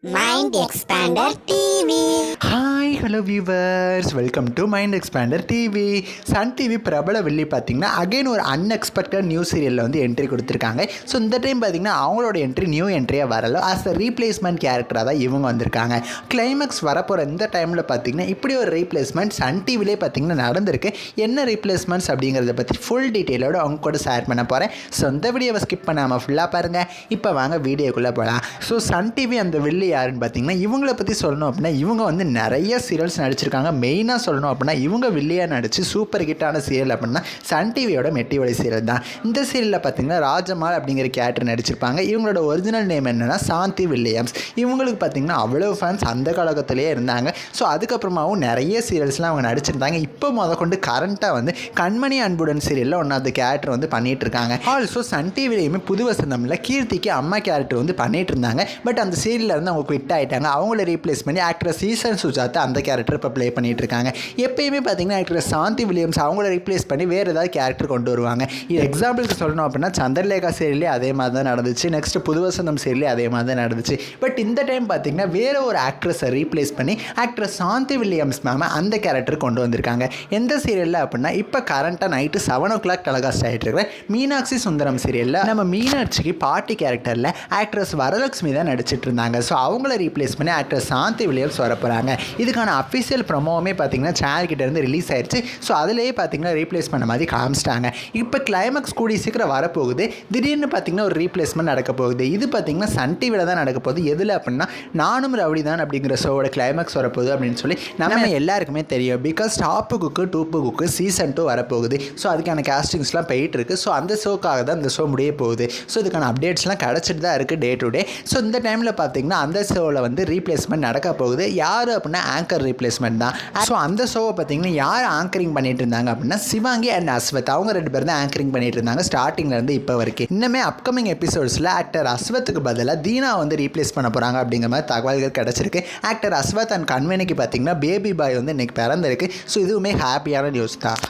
Mind Expander TV. Hi hello viewers, welcome to mind expander TV. Sun TV பிரபல வெள்ளி பார்த்தீங்கன்னா again ஒரு unexpected new சீரியலில் வந்து என்ட்ரி கொடுத்துருக்காங்க. ஸோ இந்த டைம் பார்த்தீங்கன்னா அவங்களோட என்ட்ரி நியூ என்ட்ரியாக வரல, ஆஸ் அ ரீப்ளேஸ்மெண்ட் கேரக்டராக தான் இவங்க வந்திருக்காங்க. கிளைமேக்ஸ் வரப்போகிற இந்த டைமில் பார்த்தீங்கன்னா இப்படி ஒரு ரீப்ளேஸ்மெண்ட் சன் டிவிலே பார்த்தீங்கன்னா நடந்திருக்கு. என்ன ரீப்ளேஸ்மெண்ட்ஸ் அப்படிங்கிறத பற்றி ஃபுல் டீட்டெயிலோட அவங்க கூட ஷேர் பண்ண போகிறேன். ஸோ இந்த வீடியோவை ஸ்கிப் பண்ணாமல் ஃபுல்லாக பாருங்கள். இப்போ வாங்க வீடியோக்குள்ளே போகலாம். ஸோ சன் டிவி அந்த வெள்ளி யாருன்னு பார்த்தீங்கன்னா இவங்களை பற்றி சொல்லணும் அப்படின்னா இவங்க வந்து நிறைய சீரியல்ஸ் நடிச்சிருக்காங்க. மெயினாக சொல்லணும் அப்படின்னா இவங்க வில்லியாக நடித்து சூப்பர் ஹிட்டான சீரியல் அப்படின்னா சன் டிவியோட மெட்டி ஒலி சீரியல் தான். இந்த சீரியலில் பார்த்தீங்கன்னா ராஜமால் அப்படிங்கிற கேரக்டர் நடிச்சிருப்பாங்க. இவங்களோட ஒரிஜினல் நேம் என்னென்னா சாந்தி வில்லியம்ஸ். இவங்களுக்கு பார்த்தீங்கன்னா அவ்வளோ ஃபேன்ஸ் அந்த காலகட்டத்திலேயே இருந்தாங்க. ஸோ அதுக்கப்புறமாவும் நிறைய சீரியல்ஸ்லாம் அவங்க நடிச்சிருந்தாங்க. இப்போ கொண்டு கரண்ட்டாக வந்து கண்மணி அன்புடன் சீரியலில் ஒன்றாவது கேரக்டர் வந்து பண்ணிட்டு இருக்காங்க. ஆல்சோ சன் டிவிலையுமே புது வசந்தமில் கீர்த்திக்கு அம்மா கேரக்டர் வந்து பண்ணிட்டு இருந்தாங்க. பட் அந்த சீரியலில் இருந்து அவங்க குவிட் ஆகிட்டாங்க. அவங்கள ரீப்ளேஸ் பண்ணி ஆக்டர் சீசன் சுஜாதா அந்த கேரக்டர் இப்போ ப்ளே பண்ணிட்டு இருக்காங்க. எப்பயுமே பார்த்தீங்கன்னா ஆக்டர் சாந்தி வில்லியம்ஸ் அவங்கள ரீப்ளேஸ் பண்ணி வேறு ஏதாவது கேரக்டர் கொண்டு வருவாங்க. இது எக்ஸாம்பிளுக்கு சொல்லணும் அப்படின்னா சந்திரலேகா சீரியலே அதே மாதிரி தான் நடந்துச்சு. நெக்ஸ்ட் புது வசந்தம் சீரியலே அதே மாதிரி தான் நடந்துச்சு. பட் இந்த டைம் பார்த்தீங்கன்னா வேறு ஒரு ஆக்ட்ரஸை ரீப்ளேஸ் பண்ணி ஆக்டர் சாந்தி வில்லியம்ஸ் மேம் அந்த கேரக்டர் கொண்டு வந்திருக்காங்க. எந்த சீரியலில் அப்படின்னா இப்போ கரண்ட்டாக நைட்டு 7 o'clock டெலிகாஸ்ட் ஆகிட்டு இருக்கிற மீனாட்சி சுந்தரம் சீரியலில் நம்ம மீனாட்சிக்கு பாட்டி கேரக்டரில் ஆக்ட்ரஸ் வரலட்சுமி தான் நடிச்சிட்டு இருந்தாங்க. ஸோ அவங்கள ரீப்ளேஸ் பண்ணி ஆக்டர் சாந்தி வில்லியம்ஸ் வரப்போகிறாங்க. இதுக்கான அஃபிஷியல் ப்ரொமோவுமே பார்த்தீங்கன்னா சேனல் கிட்டேருந்து ரிலீஸ் ஆயிடுச்சு. ஸோ அதிலேயே பார்த்தீங்கன்னா ரீப்ளேஸ் பண்ண மாதிரி காமிச்சிட்டாங்க. இப்போ கிளைமேக்ஸ் கூடி சீக்கிரம் வரப்போகுது. திடீர்னு பார்த்தீங்கன்னா ஒரு ரீப்ளேஸ்மெண்ட் நடக்க போகுது. இது பார்த்தீங்கன்னா சன் டிவியில் தான் நடக்க போகுது. எதில் அப்படின்னா நானும் ரவுடி தான் அப்படிங்கிற ஷோவோட கிளைமேக்ஸ் வரப்போகுது அப்படின்னு சொல்லி நம்ம எல்லாருக்குமே தெரியும். Because top cook dupe cook season 2 வரப்போகுது. ஸோ அதுக்கான காஸ்டிங்ஸ்லாம் போயிட்டு இருக்கு. ஸோ அந்த ஷோக்காக தான் இந்த ஷோ முடிய போகுது. ஸோ இதுக்கான அப்டேட்ஸ்லாம் கிடச்சிட்டு தான் இருக்குது டே டு டே. ஸோ இந்த டைமில் பார்த்தீங்கன்னா அந்த ஷோவில் வந்து ரீப்ளேஸ்மெண்ட் நடக்க போகுது. யார் அப்படின்னா ஆங்கர் ரீப்ளேஸ்மெண்ட் தான். ஸோ அந்த ஷோவை பார்த்தீங்கன்னா யார் ஆங்கரிங் பண்ணிட்டு இருந்தாங்க அப்படின்னா சிவாங்கி அண்ட் அஸ்வத். அவங்க 2 பேர் தான் ஆங்கரிங் பண்ணிட்டு இருந்தாங்க ஸ்டார்டிங்லேருந்து இப்போ வரைக்கும். இன்னுமே அப்கமிங் எபிசோட்ஸில் ஆக்டர் அஸ்வத்துக்கு பதிலாக தீனா வந்து ரீப்ளேஸ் பண்ண போகிறாங்க அப்படிங்கிற மாதிரி தகவல்கள் கிடச்சிருக்கு. ஆக்டர் அஸ்வத் அண்ட் கண்மணிக்கு பார்த்தீங்கன்னா பேபி பாய் வந்து இன்றைக்கி பிறந்திருக்கு. ஸோ இதுவுமே ஹாப்பியான நியூஸ் தான்.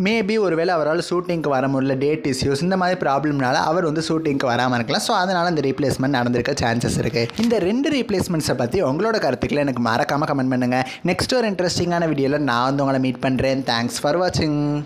மேபி ஒருவேளை அவரால் ஷூட்டிங்க்கு வர முடியல, டேட் இஷ்யூஸ் இந்த மாதிரி ப்ராப்ளம்னால அவர் வந்து ஷூட்டிங்க்கு வராமல் இருக்கலாம். ஸோ அதனால் இந்த ரீப்ளேஸ்மெண்ட் நடந்திருக்க சான்சஸ் இருக்குது. இந்த 2 ரீப்ளேஸ்மெண்ட்ஸை பற்றி உங்களோட கருத்துக்களை எனக்கு மறக்காமல் கமெண்ட் பண்ணுங்கள். நெக்ஸ்ட் ஒரு இன்ட்ரெஸ்டிங்கான வீடியோவில் நான் வந்து உங்களை மீட் பண்ணுறேன். தேங்க்ஸ் ஃபார் வாட்சிங்.